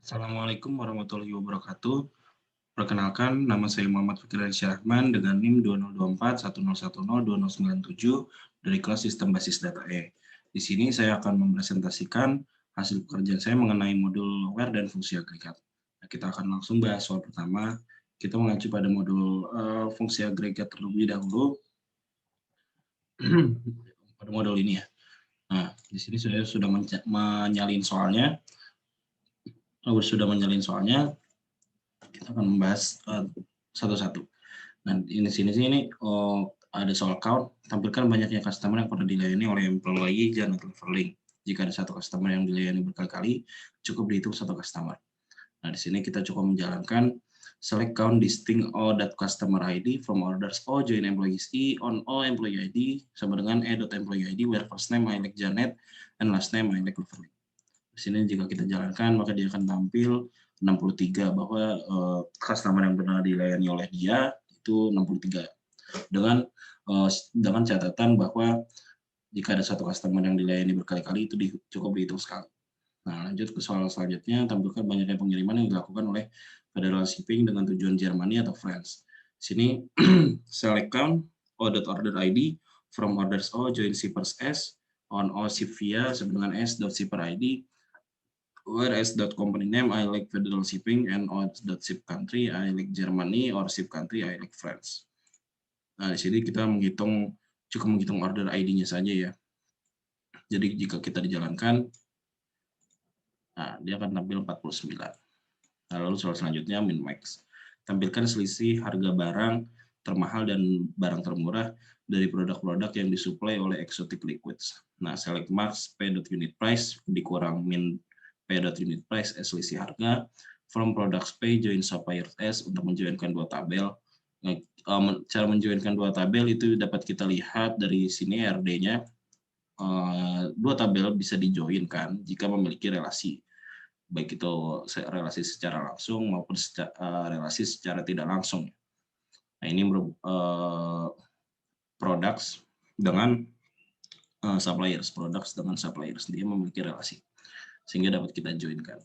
Assalamualaikum warahmatullahi wabarakatuh. Perkenalkan, nama saya Muhammad Fikri Syarahman dengan NIM 202410102097 dari kelas Sistem Basis Data E. Di sini saya akan mempresentasikan hasil pekerjaan saya mengenai modul where dan fungsi agregat. Nah, kita akan langsung bahas soal pertama. Kita mengacu pada modul fungsi agregat terlebih dahulu pada modul ini ya. Nah, di sini saya sudah menyalin soalnya. Sudah menyalin soalnya, kita akan membahas satu-satu. Nah, di sini ada soal count, tampilkan banyaknya customer yang pernah dilayani oleh employee dan leveling. Jika ada satu customer yang dilayani berkali-kali, cukup dihitung satu customer. Nah, di sini kita cukup menjalankan select count distinct all that customer ID from orders O join employees E on O employee ID sama dengan E.employee ID where first name I like Janet and last name I like leveling. Di sini jika kita jalankan maka dia akan tampil 63 bahwa customer yang pernah dilayani oleh dia itu 63 dengan catatan bahwa jika ada satu customer yang dilayani berkali-kali itu cukup dihitung sekali. Nah, lanjut ke soal selanjutnya, tampilkan banyaknya pengiriman yang dilakukan oleh Federal Shipping dengan tujuan Jermani atau France. Sini select count order ID from orders O join shippers S on O ship via dengan S.shipper ID where S.company name I like Federal Shipping and O.ship country I like Germany or ship country I like France. Nah, di sini kita cukup menghitung order ID-nya saja ya. Jadi jika kita dijalankan, nah dia akan tampil 49. Nah, lalu soal selanjutnya min max. Tampilkan selisih harga barang termahal dan barang termurah dari produk-produk yang disuplai oleh Exotic Liquids. Nah, select max p.unit price dikurang min p.unit price selisih harga from products P join suppliers S untuk menjoinkan dua tabel. Cara menjoinkan dua tabel itu dapat kita lihat dari sini RD-nya. Dua tabel bisa dijoinkan jika memiliki relasi, baik itu relasi secara langsung maupun relasi secara tidak langsung. Nah, ini products dengan suppliers, dia memiliki relasi sehingga dapat kita joinkan.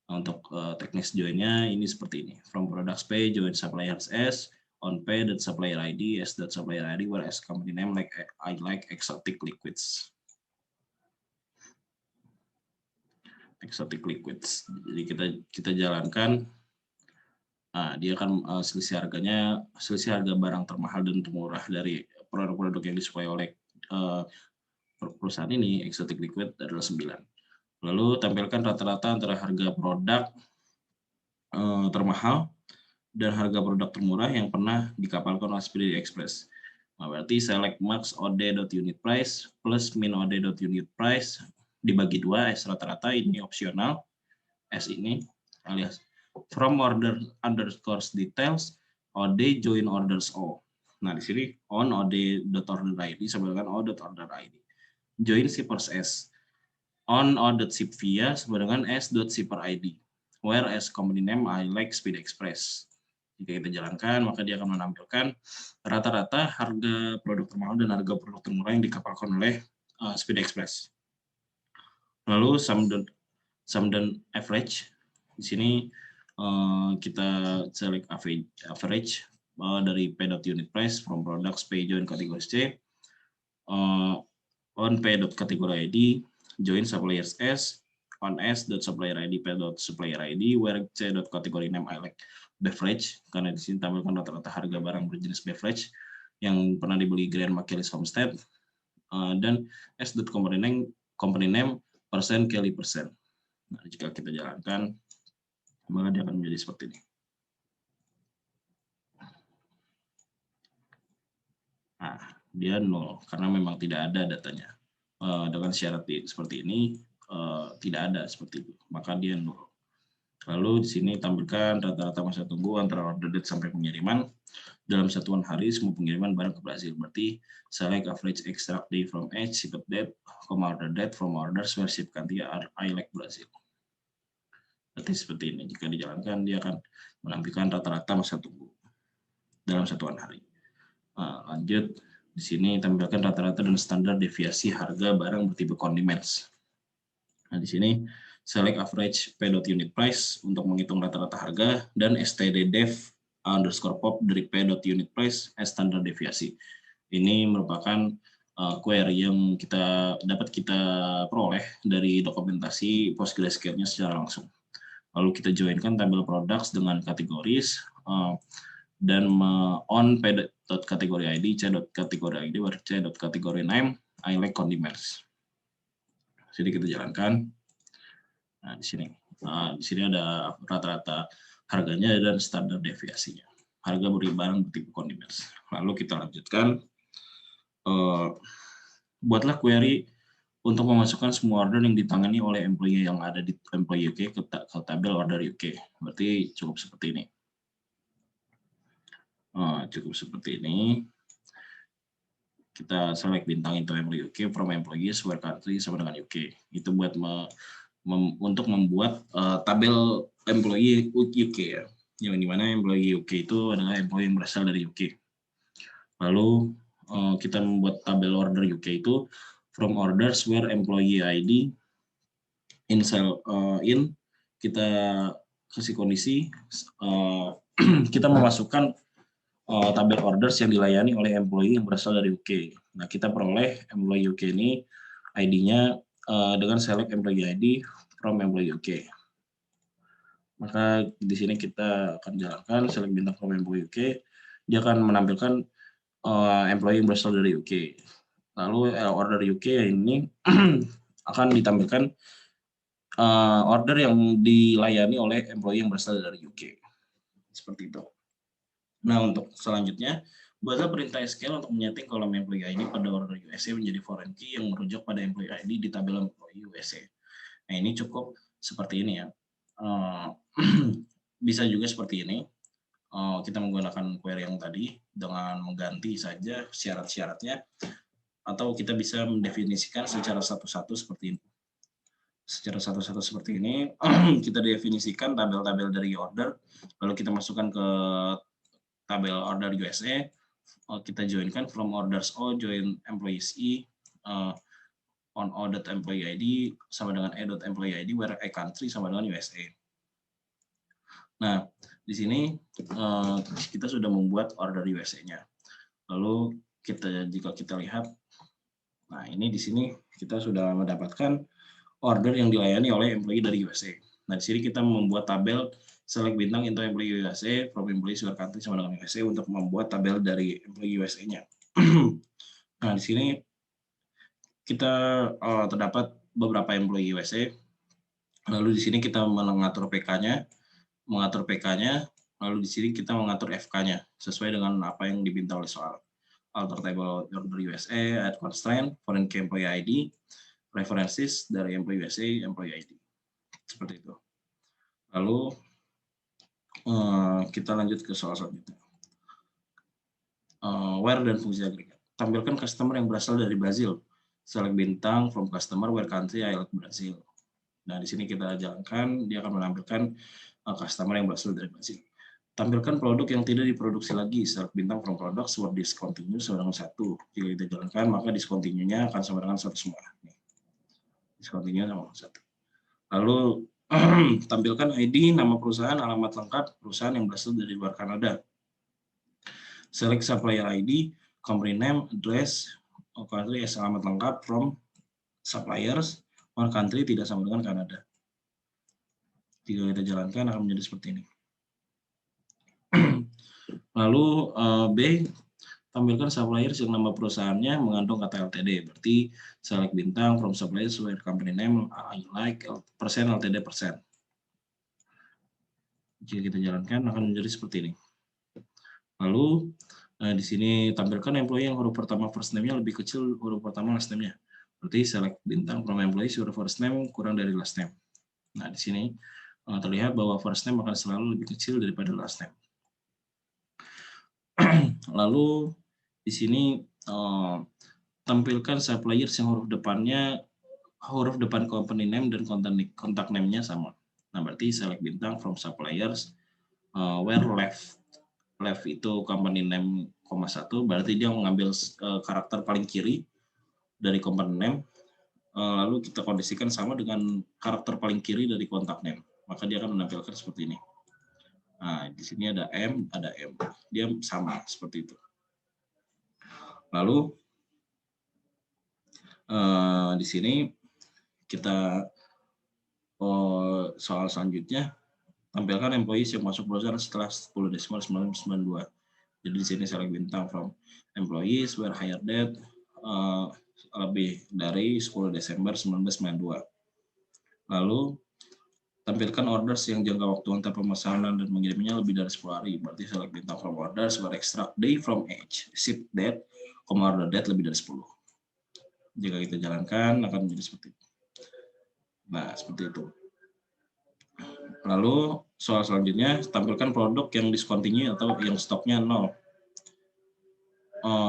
Nah, untuk teknis joinnya ini seperti ini. From products P join suppliers S on P dan supplier ID S dan supplier ID whereas company name like I like Exotic Liquids. Exotic Liquids. Jadi kita jalankan. Nah, dia akan selisih harga barang termahal dan termurah dari produk-produk yang disuplai oleh perusahaan ini Exotic Liquid adalah 9. Lalu tampilkan rata-rata antara harga produk termahal dan harga produk termurah yang pernah dikapalkan oleh Speedy Express. Nah, berarti select max OD.unit price plus min OD.unit price dibagi 2 S rata-rata ini opsional S ini alias from order underscore details OD join orders O. Nah, di sini on OD.order ID sama dengan O.order ID. Join shippers S. On O.ship via sama dengan S.shipper ID. Where as company name I like Speed Express. Jika kita jalankan, maka dia akan menampilkan rata-rata harga produk termahal dan harga produk termurah yang dikapalkan oleh Speed Express. Lalu sum dan average. Di sini kita select average dari P.unit price from products P join kategori C on P.category ID join suppliers S on S.supplier ID P.supplier ID where C.category name I like beverage karena di sini tampilkan rata-rata harga barang berjenis beverage yang pernah dibeli Grand Marquis Homestead dan S.company name persen kali persen. Nah, jika kita jalankan maka dia akan menjadi seperti ini. Nah, dia 0 karena memang tidak ada datanya. Dengan syarat seperti ini tidak ada seperti itu, maka dia 0. Lalu di sini tampilkan rata-rata masa tunggu antara order date sampai pengiriman dalam satuan hari semua pengiriman barang ke Brazil. Berarti select average extract day from H, ship date, order date from orders where ship country I like Brazil. Berarti seperti ini. Jika dijalankan dia akan menampilkan rata-rata masa tunggu dalam satuan hari. Nah, lanjut di sini tampilkan rata-rata dan standar deviasi harga barang bertipe condiments. Nah, di sini select average p.unit price untuk menghitung rata-rata harga, dan std_def_pop dari p.unit price as standar deviasi. Ini merupakan query yang dapat kita peroleh dari dokumentasi PostgreSQL-nya secara langsung. Lalu kita joinkan tabel products dengan kategoris dan on p.category id, c.category id, c.category name, I like condiments. Jadi kita jalankan. Nah, di sini ada rata-rata harganya dan standar deviasinya. Harga barang bertipe condiments. Lalu kita lanjutkan. Buatlah query untuk memasukkan semua order yang ditangani oleh employee yang ada di employee UK ke tabel order UK. Berarti cukup seperti ini. Kita select bintang into employee UK from employees where country sama dengan UK. Itu buat untuk membuat tabel employee UK ya. Yang dimana employee UK itu adalah employee yang berasal dari UK. Lalu kita membuat tabel order UK itu from orders where employee ID in cell kita kasih kondisi kita memasukkan tabel orders yang dilayani oleh employee yang berasal dari UK. Nah, kita peroleh employee UK ini ID-nya dengan select employee ID from employee UK. Maka di sini kita akan jalankan select bintang from employee UK. Dia akan menampilkan employee yang berasal dari UK. Lalu order UK ini akan ditampilkan order yang dilayani oleh employee yang berasal dari UK. Seperti itu. Nah, untuk selanjutnya, buatlah perintah SQL untuk menyeting kolom employee ID pada order USA menjadi foreign key yang merujuk pada employee ID di tabel employee USA. Nah, ini cukup seperti ini ya. Bisa juga seperti ini. Kita menggunakan query yang tadi dengan mengganti saja syarat-syaratnya, atau kita bisa mendefinisikan secara satu-satu seperti ini. Secara satu-satu seperti ini, kita definisikan tabel-tabel dari order, lalu kita masukkan ke tabel order USA, kita joinkan from orders O, join employees E, on O.employee ID sama dengan E.employee ID, where a country sama dengan USA. Nah, di sini kita sudah membuat order USA-nya. Lalu jika kita lihat, nah ini di sini kita sudah mendapatkan order yang dilayani oleh employee dari USA. Nah, di sini kita membuat tabel select bintang into employee USA from employees where country sama dengan USA untuk membuat tabel dari employee USA-nya. Nah, di sini kita terdapat beberapa employee USA. Lalu di sini kita mengatur PK-nya, lalu di sini kita mengatur FK-nya sesuai dengan apa yang diminta oleh soal. Alter table order USA, add constraint, foreign key employee ID, references dari employee USA, employee ID. Seperti itu. Lalu kita lanjut ke soal selanjutnya. Where dan fungsi agregat. Tampilkan customer yang berasal dari Brazil. Select bintang from customer where country I like Brazil. Nah, di sini kita jalankan, dia akan menampilkan customer yang berasal dari Brazil. Tampilkan produk yang tidak diproduksi lagi. Select bintang from products where discontinue sama dengan 1. Jika kita jalankan, maka discontinue-nya akan sama dengan 1 semua. Discontinue sama dengan 1. Lalu tampilkan ID, nama perusahaan, alamat lengkap perusahaan yang berasal dari luar Kanada. Select supplier ID, company name, address, country as alamat lengkap from suppliers, or country tidak sama dengan Kanada. Jika kita jalankan akan menjadi seperti ini. Lalu B, tampilkan suppliers yang nama perusahaannya mengandung kata LTD. Berarti select bintang from suppliers where company name I like persen LTD persen. Jika kita jalankan akan menjadi seperti ini. Lalu di sini tampilkan employee yang huruf pertama first name-nya lebih kecil huruf pertama last name-nya. Berarti select bintang from employee huruf first name kurang dari last name. Nah, di sini terlihat bahwa first name akan selalu lebih kecil daripada last name. Lalu di sini tampilkan suppliers yang huruf depan company name dan contact name-nya sama. Nah, berarti select bintang from suppliers where left itu company name, 1, berarti dia mengambil karakter paling kiri dari company name. lalu kita kondisikan sama dengan karakter paling kiri dari kontak name, maka dia akan menampilkan seperti ini. Nah, di sini ada M, dia sama seperti itu. Lalu di sini kita soal selanjutnya, tampilkan employees yang masuk browser setelah 10 Desember 1992. Jadi di sini select bintang from employees were hired date lebih dari 10 Desember 1992. Lalu tampilkan orders yang jangka waktu antar pemesanan dan mengirimnya lebih dari 10 hari. Berarti select bintang from orders were extract day from age, ship date, order date lebih dari 10. Jika kita jalankan akan menjadi seperti itu. Nah, seperti itu. Lalu soal selanjutnya, tampilkan produk yang discontinue atau yang stoknya 0.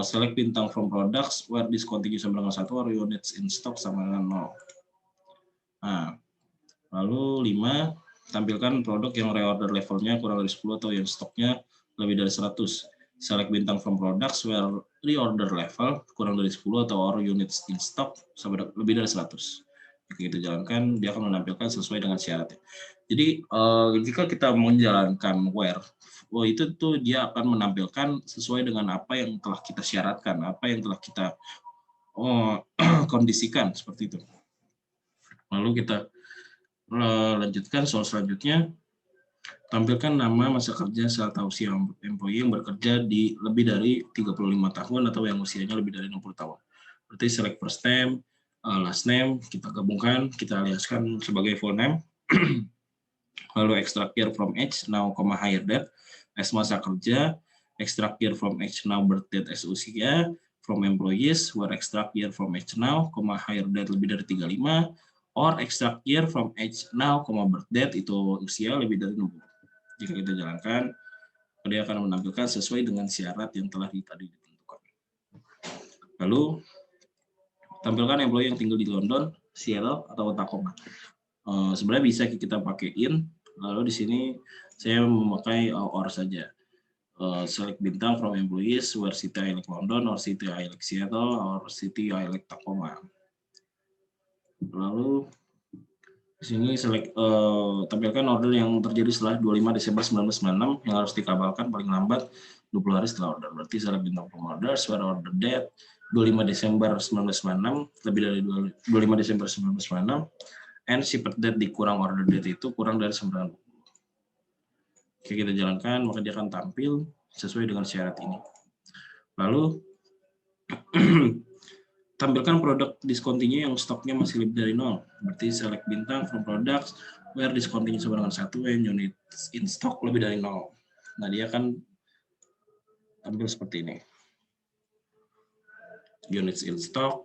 Select bintang from products where discontinue sama dengan 1 or units in stock sama dengan 0. Nah, lalu 5, tampilkan produk yang reorder levelnya kurang dari 10 atau yang stoknya lebih dari 100. Select bintang from products where reorder level kurang dari 10 atau or units in stock sama lebih dari 100. Jika kita jalankan, dia akan menampilkan sesuai dengan syaratnya. Jadi jika kita menjalankan where, itu tuh dia akan menampilkan sesuai dengan apa yang telah kita syaratkan, apa yang telah kita kondisikan seperti itu. Lalu kita lanjutkan soal selanjutnya, tampilkan nama masa kerja serta usia employee yang bekerja di lebih dari 35 tahun atau yang usianya lebih dari 60 tahun. Berarti select first name, last name, kita gabungkan, kita aliaskan sebagai full name. Lalu extract year from age, now, hire date, as masa kerja, extract year from age now, birth date as usia, from employees, where extract year from age now, hire date lebih dari 35, or extract year from age now, birth date itu usia lebih dari 60. Jika kita jalankan, dia akan menampilkan sesuai dengan syarat yang telah tadi ditentukan. Lalu, tampilkan employee yang tinggal di London, Seattle, atau Tacoma. Sebenarnya bisa kita pakai in, lalu di sini saya memakai or saja. Select bintang from employees where city I like London, or city I like Seattle, or city I like Tacoma. Lalu di sini select tampilkan order yang terjadi setelah 25 Desember 1996 yang harus dikabalkan paling lambat 20 hari setelah order. Berarti select bintang from orders where order date 25 Desember 1996 lebih dari 25 Desember 1996. And shipped date dikurang order date itu kurang dari 90. Oke, kita jalankan, maka dia akan tampil sesuai dengan syarat ini. Lalu, tampilkan produk discontinue yang stoknya masih lebih dari 0. Berarti select bintang from products where discontinue sama dengan 1 and units in stock lebih dari 0. Nah, dia akan tampil seperti ini. Units in stock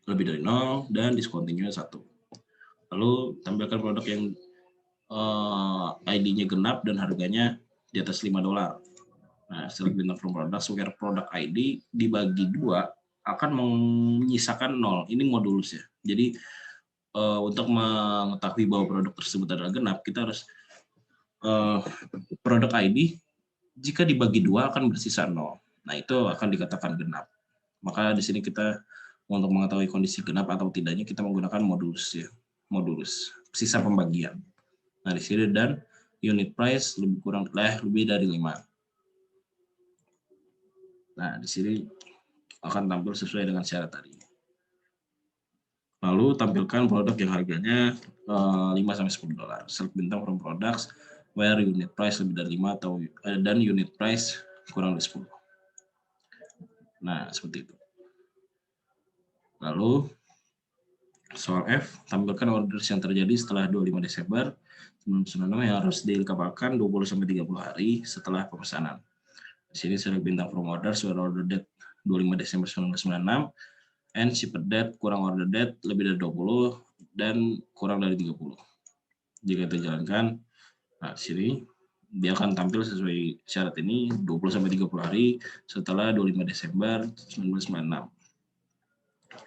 lebih dari 0 dan discontinue 1. Lalu tampilkan produk yang ID-nya genap dan harganya di atas $5. Nah, select bintang from products where product ID dibagi 2 akan menyisakan 0. Ini modulus ya. Jadi untuk mengetahui bahwa produk tersebut adalah genap, kita harus produk ID jika dibagi 2 akan bersisa 0. Nah, itu akan dikatakan genap. Maka di sini kita untuk mengetahui kondisi genap atau tidaknya kita menggunakan modulus ya. Modulus, sisa pembagian. Nah, di sini dan unit price lebih dari 5. Nah, di sini akan tampil sesuai dengan syarat tadi. Lalu tampilkan produk yang harganya $5-10. Select bintang from products where unit price lebih dari 5 atau dan unit price kurang dari 10. Nah, seperti itu. Lalu soal F, tampilkan orders yang terjadi setelah 25 Desember 1996 yang harus dikabalkan 20-30 hari setelah pemesanan. Di sini select bintang from orders where order date 25 Desember 1996 and shipped date kurang order date lebih dari 20 dan kurang dari 30. Jika kita jalankan, nah di sini dia akan tampil sesuai syarat ini 20-30 hari setelah 25 Desember 1996.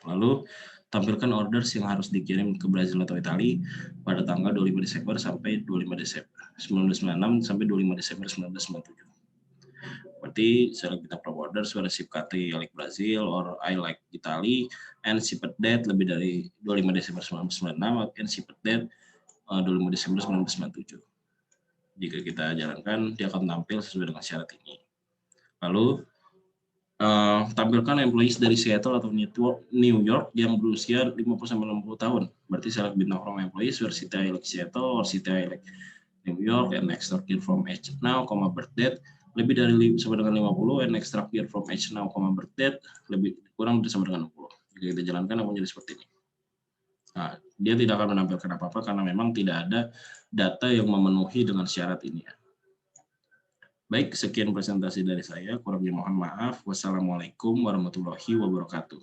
Lalu tampilkan orders yang harus dikirim ke Brazil atau Italia pada tanggal 25 Desember sampai 25 Desember 1996 sampai 25 Desember 1997. Berarti select kita borders where ship country I like Brazil or I like Italy and shipped date lebih dari 25 Desember 1996 and shipped date 25 Desember 1997. Jika kita jalankan, dia akan tampil sesuai dengan syarat ini. Lalu tampilkan employees dari Seattle atau New York yang berusia 50-60 tahun. Berarti select bintang from employees where city I like Seattle or city I like New York and extract year from age now, birth date lebih dari sama dengan 50 and extract year from age now, birth date lebih kurang sama dengan 60. Jika kita jalankan akan menjadi seperti ini. Nah, dia tidak akan menampilkan apa-apa karena memang tidak ada data yang memenuhi dengan syarat ini. Baik, sekian presentasi dari saya. Kurangnya mohon maaf. Wassalamualaikum warahmatullahi wabarakatuh.